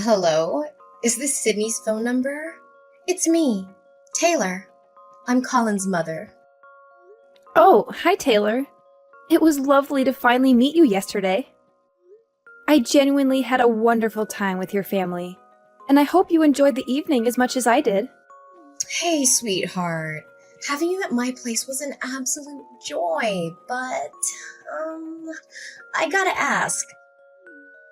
Hello? Is this Sydney's phone number? It's me, Taylor. I'm Colin's mother. Oh, hi, Taylor. It was lovely to finally meet you yesterday. I genuinely had a wonderful time with your family, and I hope you enjoyed the evening as much as I did. Hey, sweetheart. Having you at my place was an absolute joy, but, I gotta ask.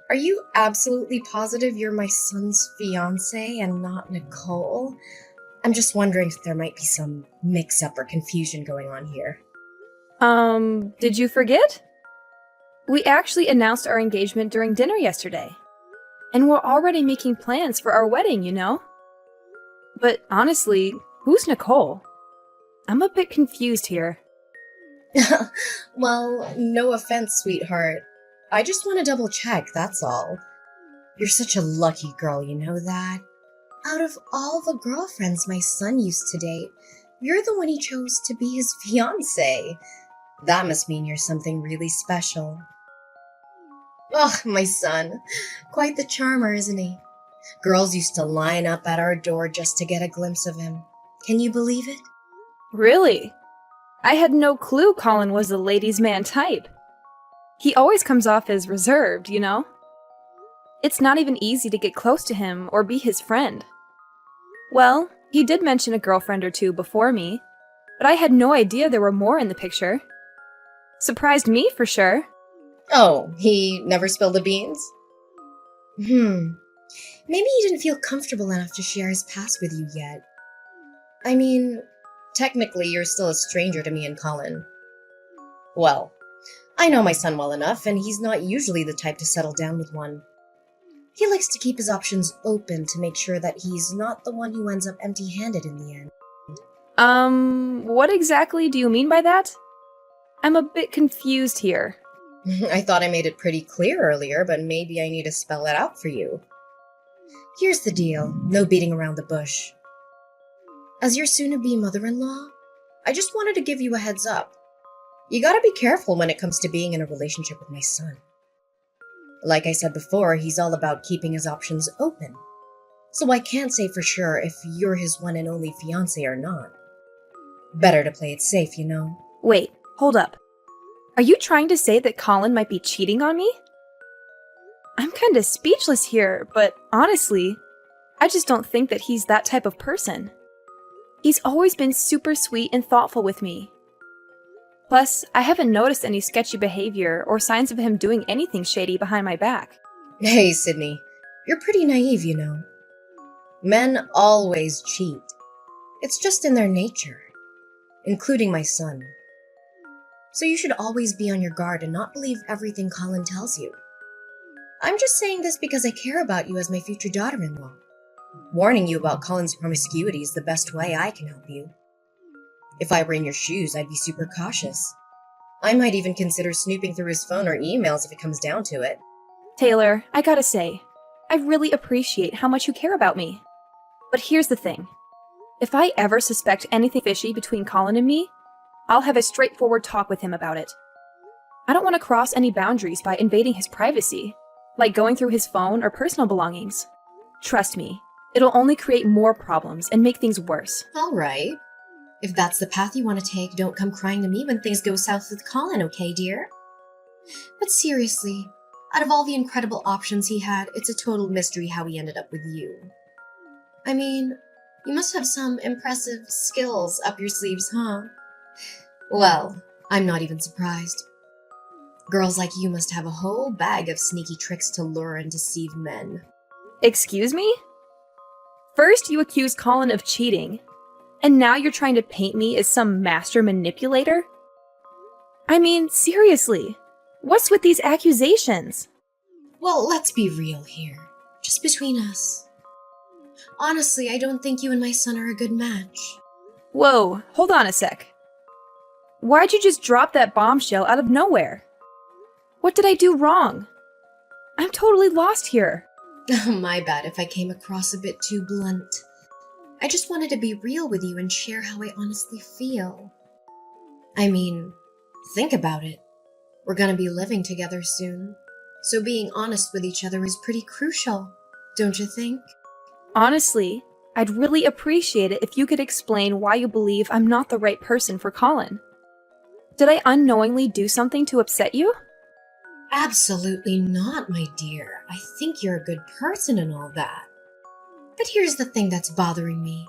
Are you absolutely positive you're my son's fiance and not Nicole? I'm just wondering if there might be some mix-up or confusion going on here. Did you forget? We actually announced our engagement during dinner yesterday, and we're already making plans for our wedding, you know? But honestly, who's Nicole? I'm a bit confused here. Well, no offense, sweetheart. I just want to double check, that's all. You're such a lucky girl, you know that? Out of all the girlfriends my son used to date, you're the one he chose to be his fiance. That must mean you're something really special. Oh, my son. Quite the charmer, isn't he? Girls used to line up at our door just to get a glimpse of him. Can you believe it? Really? I had no clue Colin was the ladies' man type. He always comes off as reserved, you know? It's not even easy to get close to him or be his friend. Well, he did mention a girlfriend or two before me, but I had no idea there were more in the picture. Surprised me for sure. Oh, he never spilled the beans? Hmm. Maybe he didn't feel comfortable enough to share his past with you yet. I mean, technically you're still a stranger to me and Colin. Well, I know my son well enough, and he's not usually the type to settle down with one. He likes to keep his options open to make sure that he's not the one who ends up empty-handed in the end. What exactly do you mean by that? I'm a bit confused here. I thought I made it pretty clear earlier, but maybe I need to spell it out for you. Here's the deal, no beating around the bush. As your soon-to-be mother-in-law, I just wanted to give you a heads up. You gotta be careful when it comes to being in a relationship with my son. Like I said before, he's all about keeping his options open. So I can't say for sure if you're his one and only fiancé or not. Better to play it safe, you know. Wait, hold up. Are you trying to say that Colin might be cheating on me? I'm kinda speechless here, but honestly, I just don't think that he's that type of person. He's always been super sweet and thoughtful with me. Plus, I haven't noticed any sketchy behavior or signs of him doing anything shady behind my back. Hey, Sydney, you're pretty naive, you know. Men always cheat. It's just in their nature, including my son. So you should always be on your guard and not believe everything Colin tells you. I'm just saying this because I care about you as my future daughter-in-law. Warning you about Colin's promiscuity is the best way I can help you. If I were in your shoes, I'd be super cautious. I might even consider snooping through his phone or emails if it comes down to it. Taylor, I gotta say, I really appreciate how much you care about me. But here's the thing. If I ever suspect anything fishy between Colin and me, I'll have a straightforward talk with him about it. I don't want to cross any boundaries by invading his privacy, like going through his phone or personal belongings. Trust me, it'll only create more problems and make things worse. All right. If that's the path you want to take, don't come crying to me when things go south with Colin, okay, dear? But seriously, out of all the incredible options he had, it's a total mystery how he ended up with you. I mean, you must have some impressive skills up your sleeves, huh? Well, I'm not even surprised. Girls like you must have a whole bag of sneaky tricks to lure and deceive men. Excuse me? First, you accused Colin of cheating, and now you're trying to paint me as some master manipulator? I mean, seriously, what's with these accusations? Well, let's be real here. Just between us. Honestly, I don't think you and my son are a good match. Whoa, hold on a sec. Why'd you just drop that bombshell out of nowhere? What did I do wrong? I'm totally lost here. My bad if I came across a bit too blunt. I just wanted to be real with you and share how I honestly feel. I mean, think about it. We're gonna be living together soon, so being honest with each other is pretty crucial. don't you think? Honestly, I'd really appreciate it if you could explain why you believe I'm not the right person for Colin. Did I unknowingly do something to upset you? Absolutely not, my dear. I think you're a good person and all that. But here's the thing that's bothering me.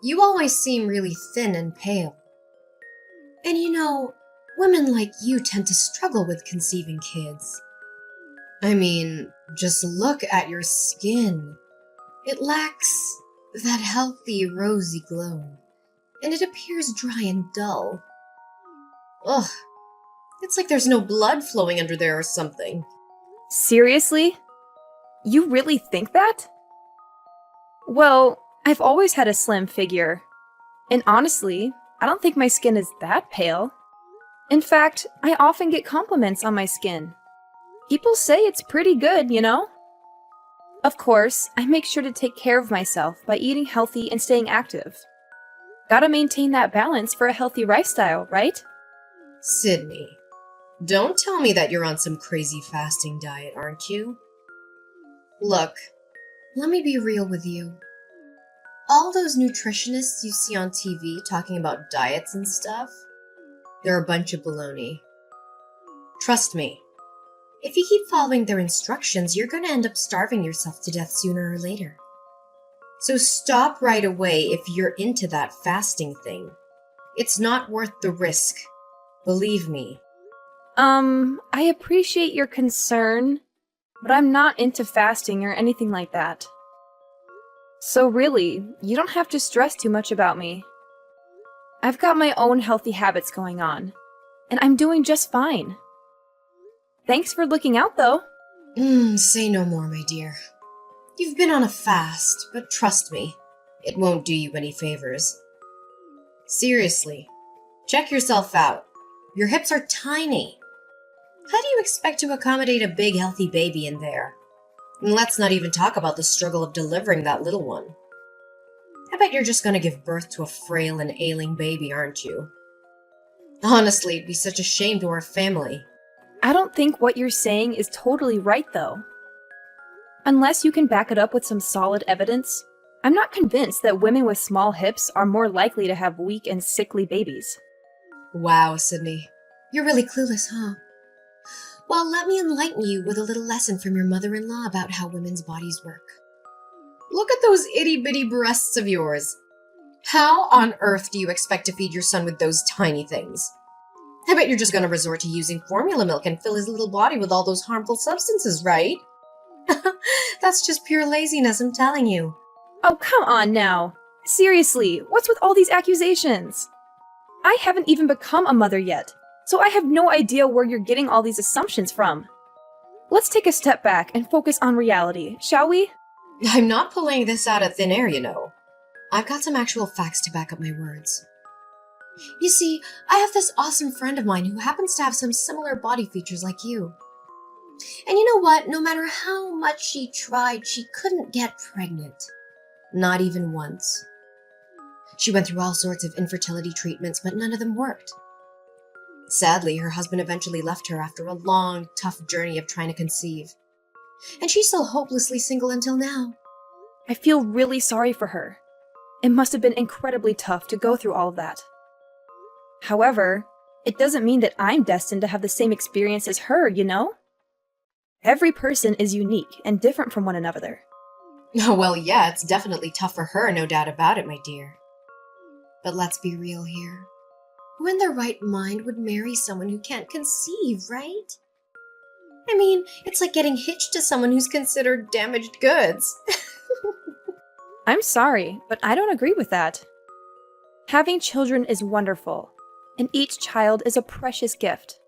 You always seem really thin and pale. And women like you tend to struggle with conceiving kids. I mean, just look at your skin. It lacks that healthy, rosy glow, and it appears dry and dull. Ugh, it's like there's no blood flowing under there or something. Seriously? You really think that? Well, I've always had a slim figure. And honestly, I don't think my skin is that pale. In fact, I often get compliments on my skin. People say it's pretty good, you know? Of course, I make sure to take care of myself by eating healthy and staying active. Gotta maintain that balance for a healthy lifestyle, right? Sydney, don't tell me that you're on some crazy fasting diet, aren't you? Look, let me be real with you. All those nutritionists you see on TV talking about diets and stuff, they're a bunch of baloney. Trust me, if you keep following their instructions, you're going to end up starving yourself to death sooner or later. So stop right away if you're into that fasting thing. It's not worth the risk. Believe me. I appreciate your concern, but I'm not into fasting or anything like that. So really, you don't have to stress too much about me. I've got my own healthy habits going on, and I'm doing just fine. Thanks for looking out, though. Say no more, my dear. You've been on a fast, but trust me, it won't do you any favors. Seriously, check yourself out. Your hips are tiny. How do you expect to accommodate a big, healthy baby in there? And let's not even talk about the struggle of delivering that little one. I bet you're just going to give birth to a frail and ailing baby, aren't you? Honestly, it'd be such a shame to our family. I don't think what you're saying is totally right, though. Unless you can back it up with some solid evidence, I'm not convinced that women with small hips are more likely to have weak and sickly babies. Wow, Sydney. You're really clueless, huh? Well, let me enlighten you with a little lesson from your mother-in-law about how women's bodies work. Look at those itty-bitty breasts of yours. How on earth do you expect to feed your son with those tiny things? I bet you're just going to resort to using formula milk and fill his little body with all those harmful substances, right? That's just pure laziness, I'm telling you. Oh, come on now. Seriously, what's with all these accusations? I haven't even become a mother yet, so I have no idea where you're getting all these assumptions from. Let's take a step back and focus on reality, shall we? I'm not pulling this out of thin air, you know. I've got some actual facts to back up my words. You see, I have this awesome friend of mine who happens to have some similar body features like you. And you know what? No matter how much she tried, she couldn't get pregnant. Not even once. She went through all sorts of infertility treatments, but none of them worked. Sadly, her husband eventually left her after a long, tough journey of trying to conceive. And she's still hopelessly single until now. I feel really sorry for her. It must have been incredibly tough to go through all of that. However, it doesn't mean that I'm destined to have the same experience as her, you know? Every person is unique and different from one another. Oh, well, yeah, it's definitely tough for her, no doubt about it, my dear. But let's be real here. Who in their right mind would marry someone who can't conceive, right? I mean, it's like getting hitched to someone who's considered damaged goods. I'm sorry, but I don't agree with that. Having children is wonderful, and each child is a precious gift.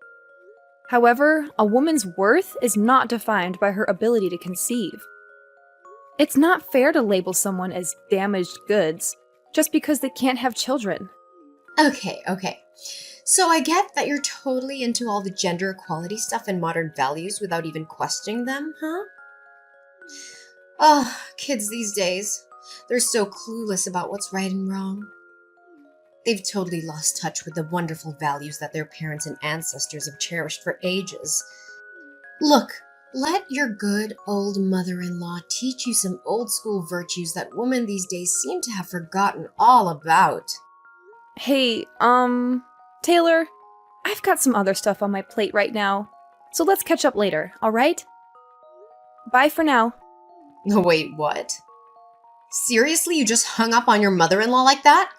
However, a woman's worth is not defined by her ability to conceive. It's not fair to label someone as damaged goods just because they can't have children. Okay. So I get that you're totally into all the gender equality stuff and modern values without even questioning them, huh? Oh, kids these days. They're so clueless about what's right and wrong. They've totally lost touch with the wonderful values that their parents and ancestors have cherished for ages. Look, Let your good old mother-in-law teach you some old-school virtues that women these days seem to have forgotten all about. Hey, Taylor, I've got some other stuff on my plate right now, so let's catch up later, alright? Bye for now. Wait, what? Seriously, you just hung up on your mother-in-law like that?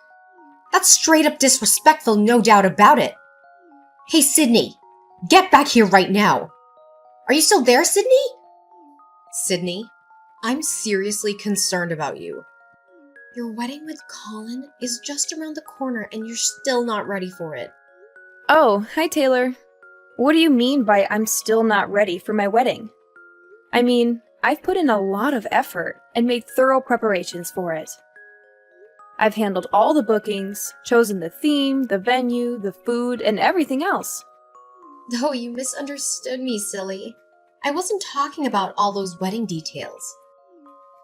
That's straight up disrespectful, no doubt about it. Hey, Sydney, get back here right now. Are you still there, Sydney? Sydney, I'm seriously concerned about you. Your wedding with Colin is just around the corner and you're still not ready for it. Oh, hi Taylor. What do you mean by I'm still not ready for my wedding? I mean, I've put in a lot of effort and made thorough preparations for it. I've handled all the bookings, chosen the theme, the venue, the food, and everything else. Oh, you misunderstood me, silly. I wasn't talking about all those wedding details.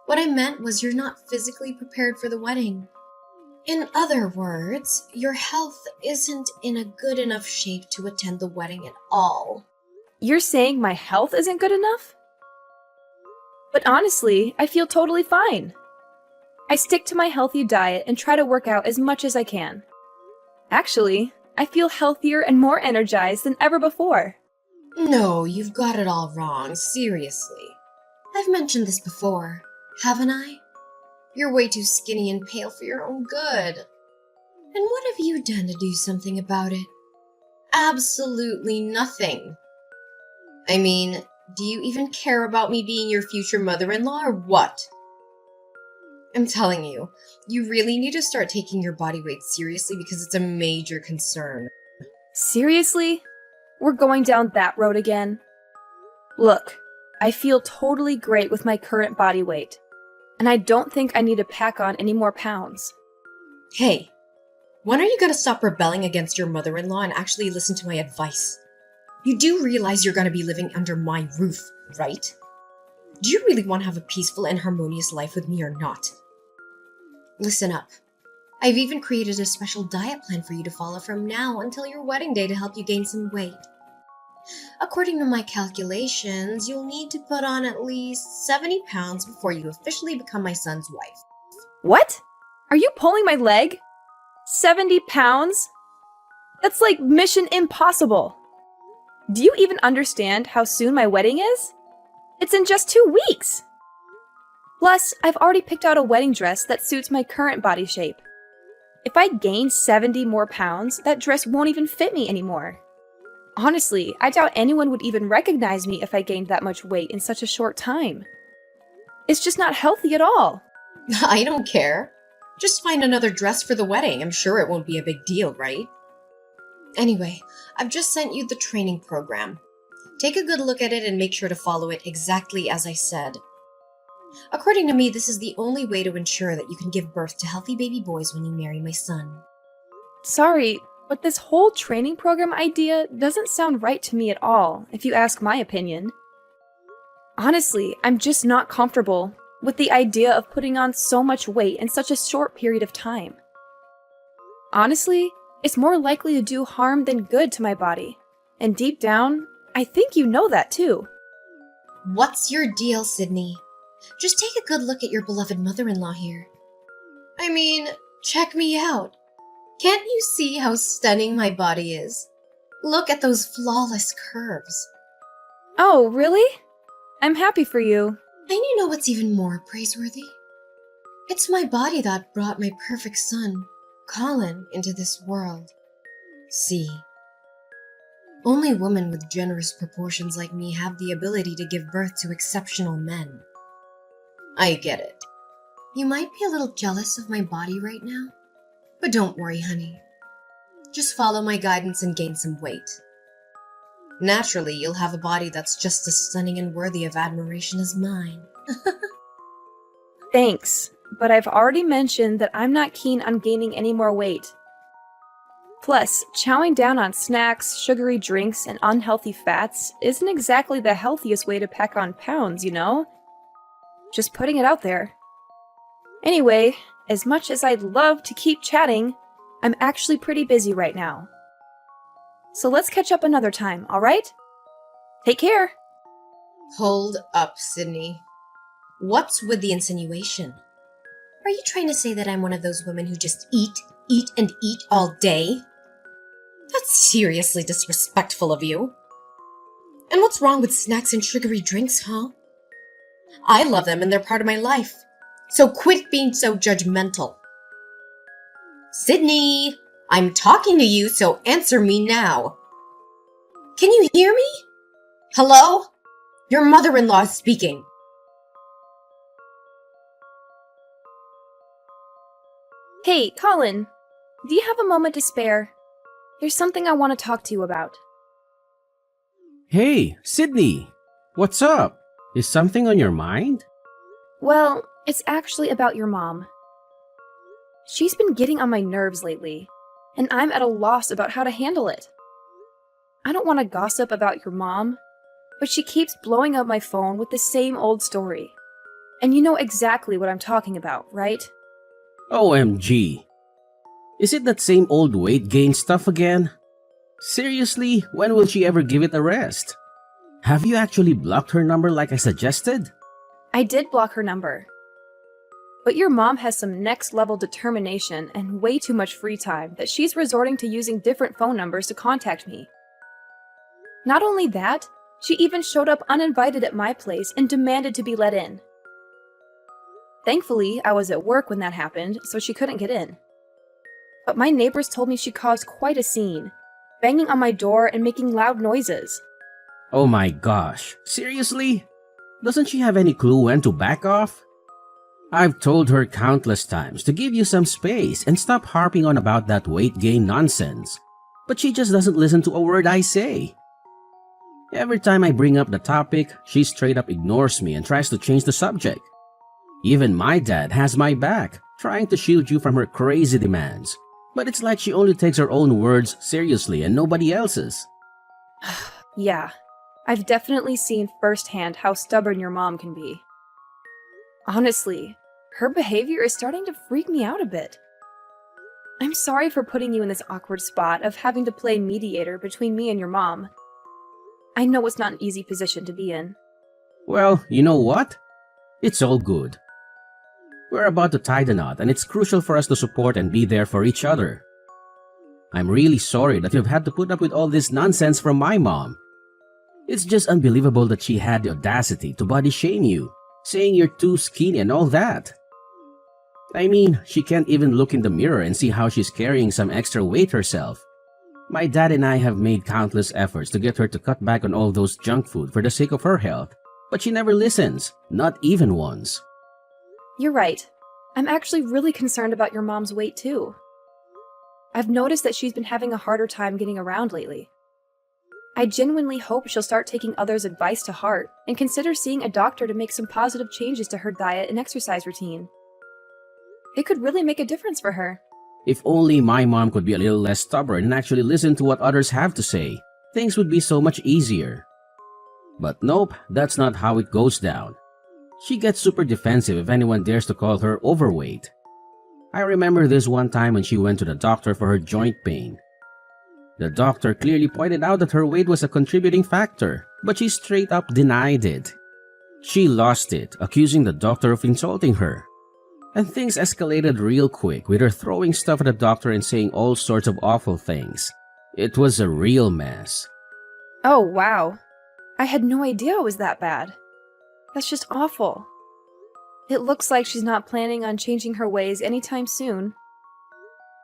What I meant was you're not physically prepared for the wedding. In other words, your health isn't in a good enough shape to attend the wedding at all. You're saying my health isn't good enough? But honestly, I feel totally fine. I stick to my healthy diet and try to work out as much as I can. Actually, I feel healthier and more energized than ever before. No, you've got it all wrong, seriously. I've mentioned this before, haven't I? You're way too skinny and pale for your own good. And what have you done to do something about it? Absolutely nothing. I mean, do you even care about me being your future mother-in-law or what? I'm telling you, you really need to start taking your body weight seriously because it's a major concern. Seriously? We're going down that road again? Look, I feel totally great with my current body weight, and I don't think I need to pack on any more pounds. Hey, when are you going to stop rebelling against your mother-in-law and actually listen to my advice? You do realize you're going to be living under my roof, right? Do you really want to have a peaceful and harmonious life with me or not? Listen up. I've even created a special diet plan for you to follow from now until your wedding day to help you gain some weight. According to my calculations, you'll need to put on at least 70 pounds before you officially become my son's wife. What? Are you pulling my leg? 70 pounds? That's like mission impossible. Do you even understand how soon my wedding is? It's in just 2 weeks. Plus, I've already picked out a wedding dress that suits my current body shape. If I gain 70 more pounds, that dress won't even fit me anymore. Honestly, I doubt anyone would even recognize me if I gained that much weight in such a short time. It's just not healthy at all. I don't care. Just find another dress for the wedding. I'm sure it won't be a big deal, right? Anyway, I've just sent you the training program. Take a good look at it and make sure to follow it exactly as I said. According to me, this is the only way to ensure that you can give birth to healthy baby boys when you marry my son. Sorry, but this whole training program idea doesn't sound right to me at all, if you ask my opinion. Honestly, I'm just not comfortable with the idea of putting on so much weight in such a short period of time. Honestly, it's more likely to do harm than good to my body. And deep down, I think you know that too. What's your deal, Sydney? Just take a good look at your beloved mother-in-law here. I mean, check me out. Can't you see how stunning my body is? Look at those flawless curves. Oh, really? I'm happy for you. And you know what's even more praiseworthy? It's my body that brought my perfect son, Colin, into this world. See, only women with generous proportions like me have the ability to give birth to exceptional men. I get it. You might be a little jealous of my body right now, but don't worry, honey. Just follow my guidance and gain some weight. Naturally, you'll have a body that's just as stunning and worthy of admiration as mine. Thanks, but I've already mentioned that I'm not keen on gaining any more weight. Plus, chowing down on snacks, sugary drinks, and unhealthy fats isn't exactly the healthiest way to pack on pounds, you know? Just putting it out there. Anyway, as much as I'd love to keep chatting, I'm actually pretty busy right now. So let's catch up another time, alright? Take care! Hold up, Sydney. What's with the insinuation? Are you trying to say that I'm one of those women who just eat, and eat all day? That's seriously disrespectful of you. And what's wrong with snacks and sugary drinks, huh? I love them and they're part of my life. So quit being so judgmental. Sydney, I'm talking to you, so answer me now. Can you hear me? Hello? Your mother-in-law is speaking. Hey, Colin, do you have a moment to spare? There's something I want to talk to you about. Hey, Sydney! What's up? Is something on your mind? Well, it's actually about your mom. She's been getting on my nerves lately, and I'm at a loss about how to handle it. I don't want to gossip about your mom, but she keeps blowing up my phone with the same old story. And you know exactly what I'm talking about, right? OMG. Is it that same old weight gain stuff again? Seriously, when will she ever give it a rest? Have you actually blocked her number like I suggested? I did block her number. But your mom has some next-level determination and way too much free time that she's resorting to using different phone numbers to contact me. Not only that, she even showed up uninvited at my place and demanded to be let in. Thankfully, I was at work when that happened, so she couldn't get in. But my neighbors told me she caused quite a scene, banging on my door and making loud noises. Oh my gosh, seriously? Doesn't she have any clue when to back off? I've told her countless times to give you some space and stop harping on about that weight gain nonsense, but she just doesn't listen to a word I say. Every time I bring up the topic, she straight up ignores me and tries to change the subject. Even my dad has my back, trying to shield you from her crazy demands, but it's like she only takes her own words seriously and nobody else's. Yeah, I've definitely seen firsthand how stubborn your mom can be. Honestly, her behavior is starting to freak me out a bit. I'm sorry for putting you in this awkward spot of having to play mediator between me and your mom. I know it's not an easy position to be in. Well, you know what? It's all good. We're about to tie the knot and it's crucial for us to support and be there for each other. I'm really sorry that you've had to put up with all this nonsense from my mom. It's just unbelievable that she had the audacity to body shame you, saying you're too skinny and all that. I mean, she can't even look in the mirror and see how she's carrying some extra weight herself. My dad and I have made countless efforts to get her to cut back on all those junk food for the sake of her health, but she never listens, not even once. You're right. I'm actually really concerned about your mom's weight too. I've noticed that she's been having a harder time getting around lately. I genuinely hope she'll start taking others' advice to heart and consider seeing a doctor to make some positive changes to her diet and exercise routine. It could really make a difference for her. If only my mom could be a little less stubborn and actually listen to what others have to say, things would be so much easier. But nope, that's not how it goes down. She gets super defensive if anyone dares to call her overweight. I remember this one time when she went to the doctor for her joint pain. The doctor clearly pointed out that her weight was a contributing factor, but she straight up denied it. She lost it, accusing the doctor of insulting her. And things escalated real quick with her throwing stuff at the doctor and saying all sorts of awful things. It was a real mess. Oh, wow. I had no idea it was that bad. That's just awful. It looks like she's not planning on changing her ways anytime soon.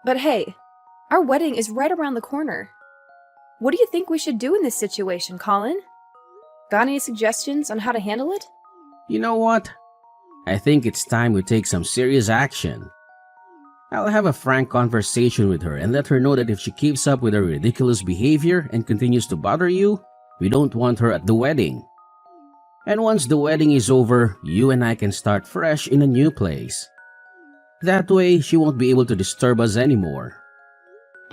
But hey, our wedding is right around the corner. What do you think we should do in this situation, Colin? Got any suggestions on how to handle it? You know what? I think it's time we take some serious action. I'll have a frank conversation with her and let her know that if she keeps up with her ridiculous behavior and continues to bother you, we don't want her at the wedding. And once the wedding is over, you and I can start fresh in a new place. That way, she won't be able to disturb us anymore.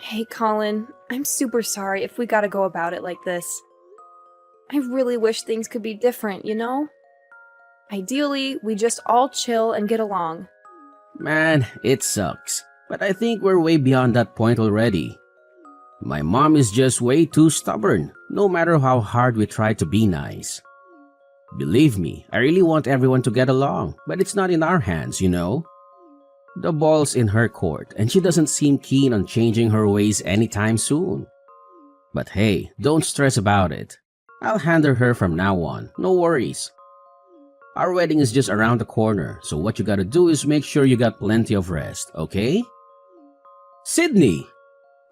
Hey, Colin, I'm super sorry if we gotta go about it like this. I really wish things could be different, you know? Ideally, we just all chill and get along. Man, it sucks, but I think we're way beyond that point already. My mom is just way too stubborn, no matter how hard we try to be nice. Believe me, I really want everyone to get along, but it's not in our hands, you know? The ball's in her court, and she doesn't seem keen on changing her ways anytime soon. But hey, don't stress about it. I'll handle her from now on, no worries. Our wedding is just around the corner, so what you gotta do is make sure you got plenty of rest, okay? Sydney!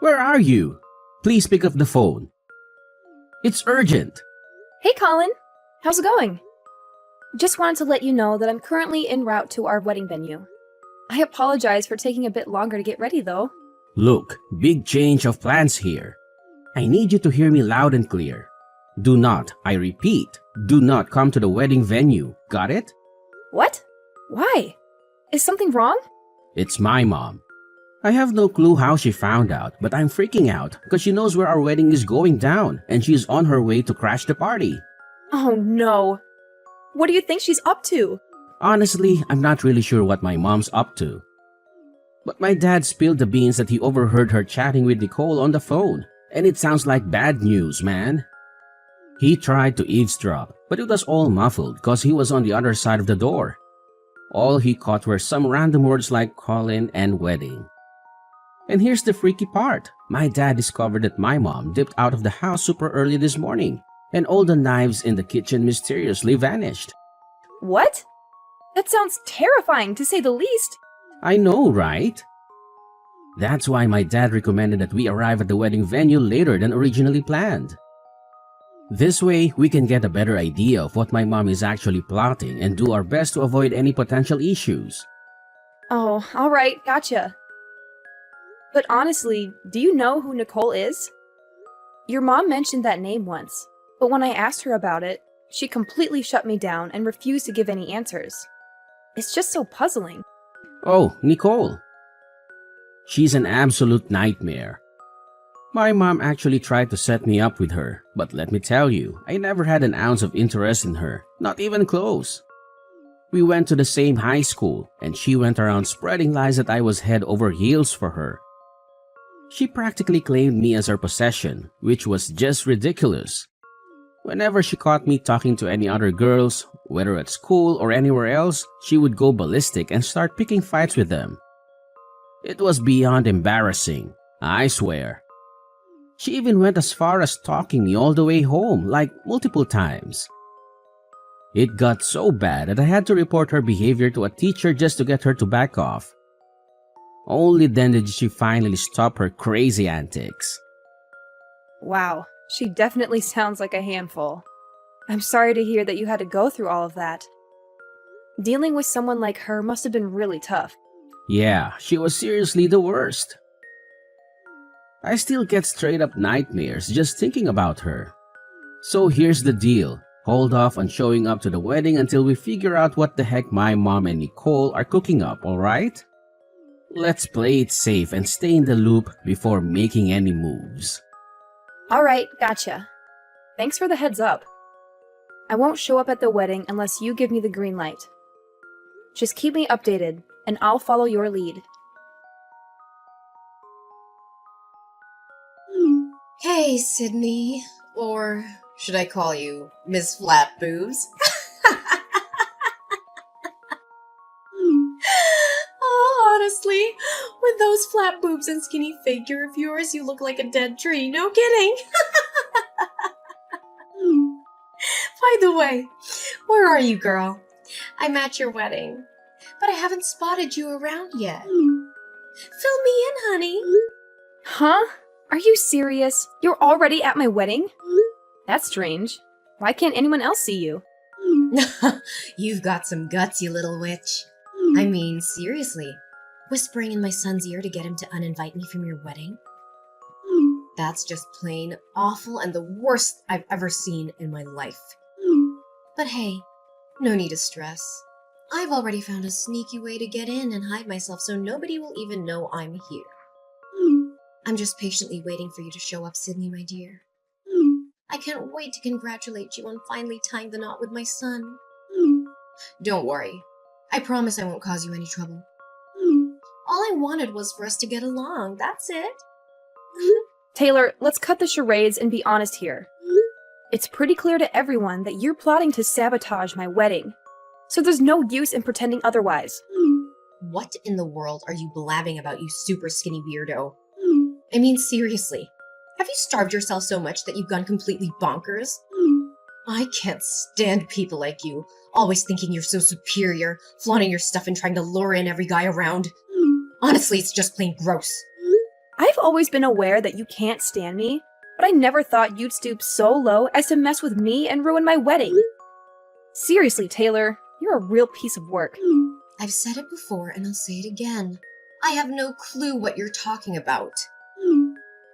Where are you? Please pick up the phone. It's urgent. Hey, Colin. How's it going? Just wanted to let you know that I'm currently en route to our wedding venue. I apologize for taking a bit longer to get ready, though. Look, big change of plans here. I need you to hear me loud and clear. Do not, I repeat, do not come to the wedding venue. Got it? What? Why? Is something wrong? It's my mom. I have no clue how she found out, but I'm freaking out because she knows where our wedding is going down and she's on her way to crash the party. Oh no. What do you think she's up to? Honestly, I'm not really sure what my mom's up to. But my dad spilled the beans that he overheard her chatting with Nicole on the phone, and it sounds like bad news, man. He tried to eavesdrop, but it was all muffled because he was on the other side of the door. All he caught were some random words like Colin and wedding. And here's the freaky part. My dad discovered that my mom dipped out of the house super early this morning, and all the knives in the kitchen mysteriously vanished. What? That sounds terrifying, to say the least. I know, right? That's why my dad recommended that we arrive at the wedding venue later than originally planned. This way, we can get a better idea of what my mom is actually plotting and do our best to avoid any potential issues. Oh, alright, gotcha. But honestly, do you know who Nicole is? Your mom mentioned that name once, but when I asked her about it, she completely shut me down and refused to give any answers. It's just so puzzling. Oh, Nicole. She's an absolute nightmare. My mom actually tried to set me up with her, but let me tell you, I never had an ounce of interest in her, not even close. We went to the same high school, and she went around spreading lies that I was head over heels for her. She practically claimed me as her possession, which was just ridiculous. Whenever she caught me talking to any other girls, whether at school or anywhere else, she would go ballistic and start picking fights with them. It was beyond embarrassing, I swear. She even went as far as stalking me all the way home, like multiple times. It got so bad that I had to report her behavior to a teacher just to get her to back off. Only then did she finally stop her crazy antics. Wow, she definitely sounds like a handful. I'm sorry to hear that you had to go through all of that. Dealing with someone like her must have been really tough. Yeah, she was seriously the worst. I still get straight up nightmares just thinking about her. So here's the deal. Hold off on showing up to the wedding until we figure out what the heck my mom and Nicole are cooking up, alright? Let's play it safe and stay in the loop before making any moves. Alright, gotcha. Thanks for the heads up. I won't show up at the wedding unless you give me the green light. Just keep me updated, and I'll follow your lead. Hey, Sydney. Or should I call you Miss Flat Boobs? Oh, honestly, with those flat boobs and skinny figure of yours, you look like a dead tree. No kidding. By the way, where are you, girl? I'm at your wedding, but I haven't spotted you around yet. Fill me in, honey. Huh? Are you serious? You're already at my wedding? That's strange. Why can't anyone else see you? You've got some guts, you little witch. I mean, seriously. Whispering in my son's ear to get him to uninvite me from your wedding? That's just plain awful and the worst I've ever seen in my life. But hey, no need to stress. I've already found a sneaky way to get in and hide myself so nobody will even know I'm here. I'm just patiently waiting for you to show up, Sydney, my dear. I can't wait to congratulate you on finally tying the knot with my son. Don't worry. I promise I won't cause you any trouble. All I wanted was for us to get along. That's it. Taylor, let's cut the charades and be honest here. It's pretty clear to everyone that you're plotting to sabotage my wedding, so there's no use in pretending otherwise. What in the world are you blabbing about, you super skinny weirdo? I mean, seriously, have you starved yourself so much that you've gone completely bonkers? I can't stand people like you, always thinking you're so superior, flaunting your stuff and trying to lure in every guy around. Honestly, it's just plain gross. I've always been aware that you can't stand me, but I never thought you'd stoop so low as to mess with me and ruin my wedding. Seriously, Taylor, you're a real piece of work. I've said it before and I'll say it again. I have no clue what you're talking about.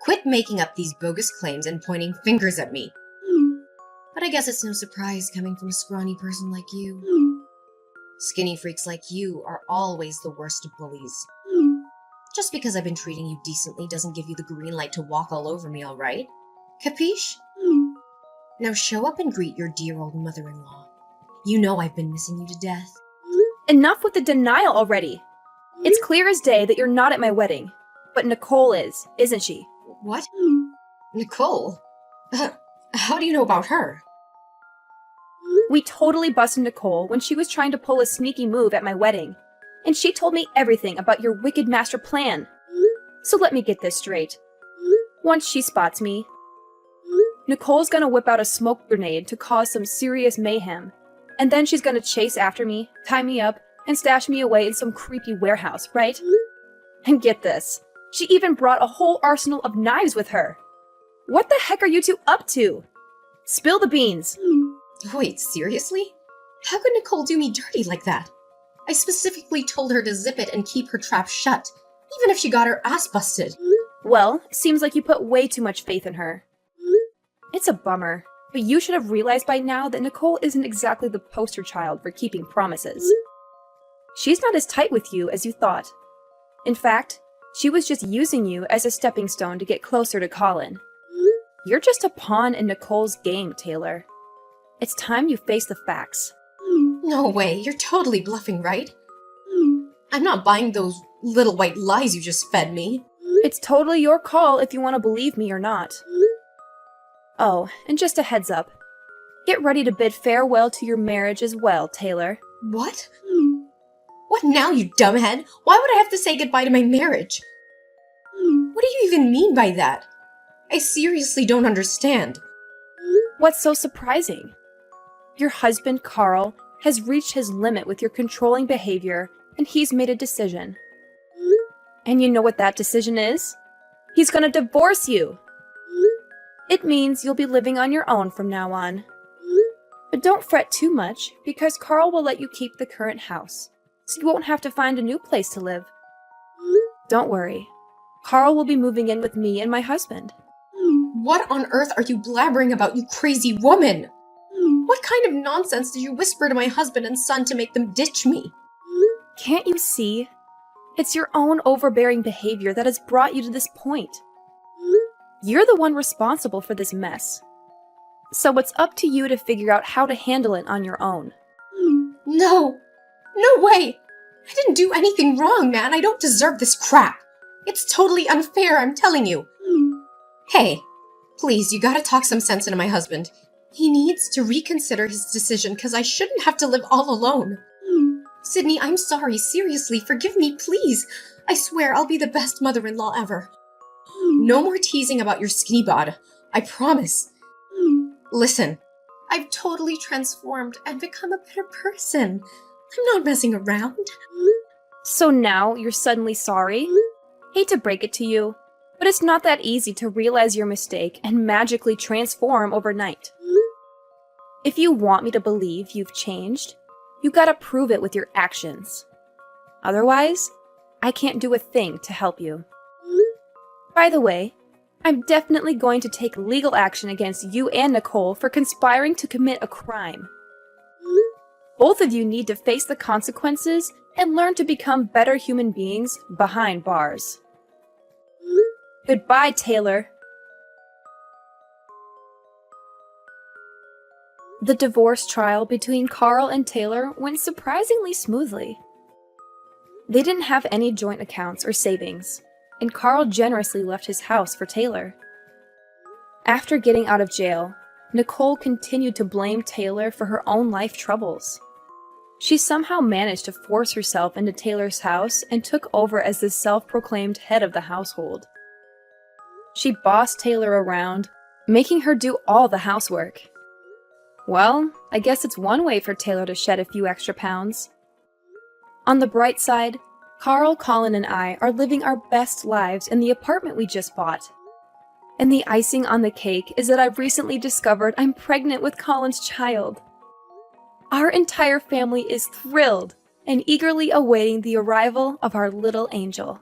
Quit making up these bogus claims and pointing fingers at me. But I guess it's no surprise coming from a scrawny person like you. Skinny freaks like you are always the worst of bullies. Just because I've been treating you decently doesn't give you the green light to walk all over me, alright? Capiche? Now show up and greet your dear old mother-in-law. You know I've been missing you to death. Enough with the denial already. It's clear as day that you're not at my wedding, but Nicole is, isn't she? What? Nicole? How do you know about her? We totally busted Nicole when she was trying to pull a sneaky move at my wedding, and she told me everything about your wicked master plan. So let me get this straight. Once she spots me, Nicole's gonna whip out a smoke grenade to cause some serious mayhem, and then she's gonna chase after me, tie me up, and stash me away in some creepy warehouse, right? And get this, she even brought a whole arsenal of knives with her. What the heck are you two up to? Spill the beans. Wait, seriously? How could Nicole do me dirty like that? I specifically told her to zip it and keep her trap shut, even if she got her ass busted. Well, seems like you put way too much faith in her. It's a bummer, but you should have realized by now that Nicole isn't exactly the poster child for keeping promises. She's not as tight with you as you thought. In fact, she was just using you as a stepping stone to get closer to Colin. You're just a pawn in Nicole's game, Taylor. It's time you face the facts. No way, you're totally bluffing, right? I'm not buying those little white lies you just fed me. It's totally your call if you want to believe me or not. Oh, and just a heads up. Get ready to bid farewell to your marriage as well, Taylor. What? What now, you dumbhead? Why would I have to say goodbye to my marriage? What do you even mean by that? I seriously don't understand. What's so surprising? Your husband, Carl, has reached his limit with your controlling behavior, and he's made a decision. And you know what that decision is? He's gonna divorce you! It means you'll be living on your own from now on. But don't fret too much, because Carl will let you keep the current house, so you won't have to find a new place to live. Don't worry. Carl will be moving in with me and my husband. What on earth are you blabbering about, you crazy woman? What kind of nonsense did you whisper to my husband and son to make them ditch me? Can't you see? It's your own overbearing behavior that has brought you to this point. You're the one responsible for this mess. So it's up to you to figure out how to handle it on your own. No! No way! I didn't do anything wrong, man. I don't deserve this crap. It's totally unfair, I'm telling you. Hey, please, you gotta talk some sense into my husband. He needs to reconsider his decision because I shouldn't have to live all alone. Sydney, I'm sorry. Seriously, forgive me, please. I swear I'll be the best mother-in-law ever. No more teasing about your skinny bod. I promise. Listen, I've totally transformed and become a better person. I'm not messing around. So now you're suddenly sorry? Hate to break it to you, but it's not that easy to realize your mistake and magically transform overnight. If you want me to believe you've changed, you gotta prove it with your actions. Otherwise, I can't do a thing to help you. By the way, I'm definitely going to take legal action against you and Nicole for conspiring to commit a crime. Both of you need to face the consequences and learn to become better human beings behind bars. Goodbye, Taylor. The divorce trial between Carl and Taylor went surprisingly smoothly. They didn't have any joint accounts or savings, and Carl generously left his house for Taylor. After getting out of jail, Nicole continued to blame Taylor for her own life troubles. She somehow managed to force herself into Taylor's house and took over as the self-proclaimed head of the household. She bossed Taylor around, making her do all the housework. Well, I guess it's one way for Taylor to shed a few extra pounds. On the bright side, Carl, Colin, and I are living our best lives in the apartment we just bought. And the icing on the cake is that I've recently discovered I'm pregnant with Colin's child. Our entire family is thrilled and eagerly awaiting the arrival of our little angel.